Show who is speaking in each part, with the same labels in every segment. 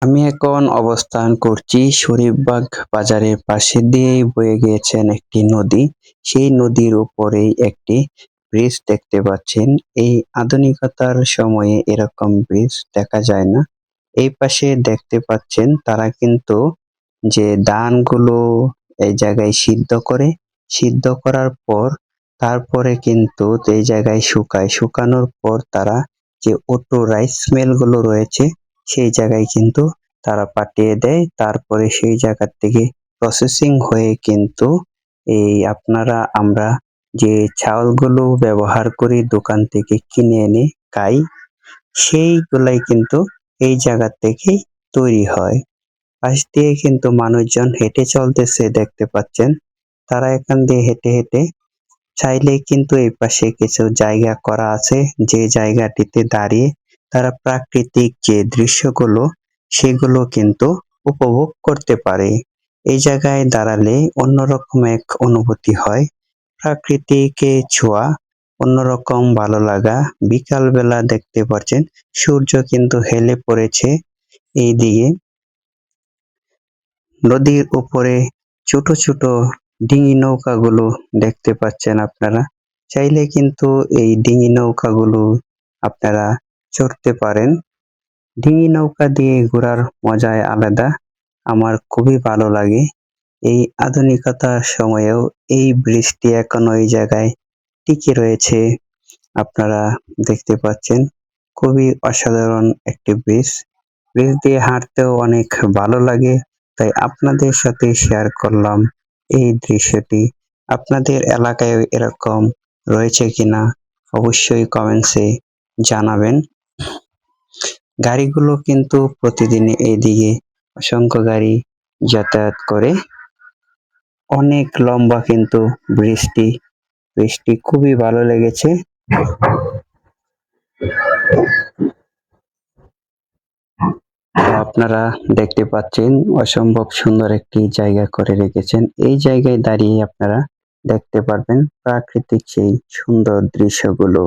Speaker 1: আমি এখন অবস্থান করছি শরীফবাগ বাজারের পাশে দিয়েই বয়ে গিয়েছেন একটি নদী। সেই নদীর উপরেই একটি ব্রিজ দেখতে পাচ্ছেন। এই আধুনিকতার সময়ে এরকম ব্রিজ দেখা যায় না। এই পাশে দেখতে পাচ্ছেন তারা কিন্তু যে ধানগুলো এই জায়গায় সিদ্ধ করে, সিদ্ধ করার পর তারপরে কিন্তু এই জায়গায় শুকায়। শুকানোর পর তারা যে অটো রাইস মিলগুলো রয়েছে সেই জায়গায় কিন্তু তারা পাঠিয়ে দেয়। তারপরে সেই জায়গা থেকে প্রসেসিং হয়ে কিন্তু আমরা যে চাউলগুলো ব্যবহার করি দোকান থেকে কিনে এনে খাই, সেইগুলাই কিন্তু এই জায়গা থেকেই তৈরি হয়। পাশ দিয়ে কিন্তু মানুষজন হেঁটে চলতেছে দেখতে পাচ্ছেন। তারা এখান দিয়ে হেঁটে হেঁটে চাইলেই কিন্তু এই পাশে কিছু জায়গা করা আছে, যে জায়গাটিতে দাঁড়িয়ে তারা প্রাকৃতিক যে দৃশ্যগুলো সেগুলো কিন্তু উপভোগ করতে পারে। এই জায়গায় দাঁড়ালে অন্যরকম এক অনুভূতি হয়। প্রাকৃতিকে ছোঁয়া, অন্যরকম ভালো লাগা। বিকাল বেলা দেখতে পাচ্ছেন সূর্য কিন্তু হেলে পড়েছে এইদিকে। নদীর উপরে ছোট ছোট ডিঙি নৌকাগুলো দেখতে পাচ্ছেন আপনারা। চাইলে কিন্তু এই ডিঙি নৌকাগুলো আপনারা চড়তে পারেন। ডিঙি নৌকা দিয়ে ঘোরার মজাই আলাদা। আমার খুবই ভালো লাগে। এই আধুনিকতার সময়েও এই ব্রিজটি এখনো এই জায়গায় টিকে রয়েছে। আপনারা দেখতে পাচ্ছেন খুবই অসাধারণ একটি ব্রিজ। ব্রিজ দিয়ে হাঁটতেও অনেক ভালো লাগে। তাই আপনাদের সাথে শেয়ার করলাম এই দৃশ্যটি। আপনাদের এলাকায় এরকম রয়েছে কিনা অবশ্যই কমেন্টসে জানাবেন। গাড়িগুলো কিন্তু প্রতিদিন এইদিকে অসংখ্য গাড়ি যাতায়াত করে। অনেক লম্বা কিন্তু ব্রিজটি। ব্রিজটি খুবই ভালো লেগেছে। আপনারা দেখতে পাচ্ছেন অসম্ভব সুন্দর একটি জায়গা করে রেখেছেন। এই জায়গায় দাঁড়িয়ে আপনারা দেখতে পারবেন প্রাকৃতিক সেই সুন্দর দৃশ্যগুলো।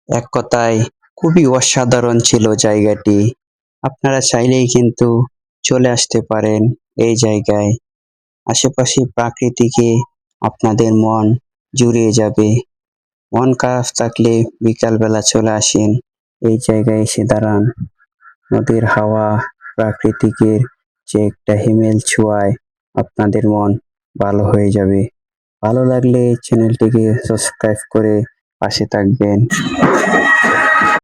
Speaker 1: এক কথায় খুবই অসাধারণ ছিল জায়গাটি। আপনারা চাইলেই কিন্তু চলে আসতে পারেন এই জায়গায়। আশেপাশে প্রাকৃতিকে আপনাদের মন জুড়িয়ে যাবে। মন খারাপ থাকলে বিকালবেলা চলে আসেন, এই জায়গায় এসে দাঁড়ান। নদীর হাওয়া, প্রাকৃতিকের যে একটা হিমেল ছোঁয়ায় আপনাদের মন ভালো হয়ে যাবে। ভালো লাগলে চ্যানেলটিকে সাবস্ক্রাইব করে পাশে থাকবেন।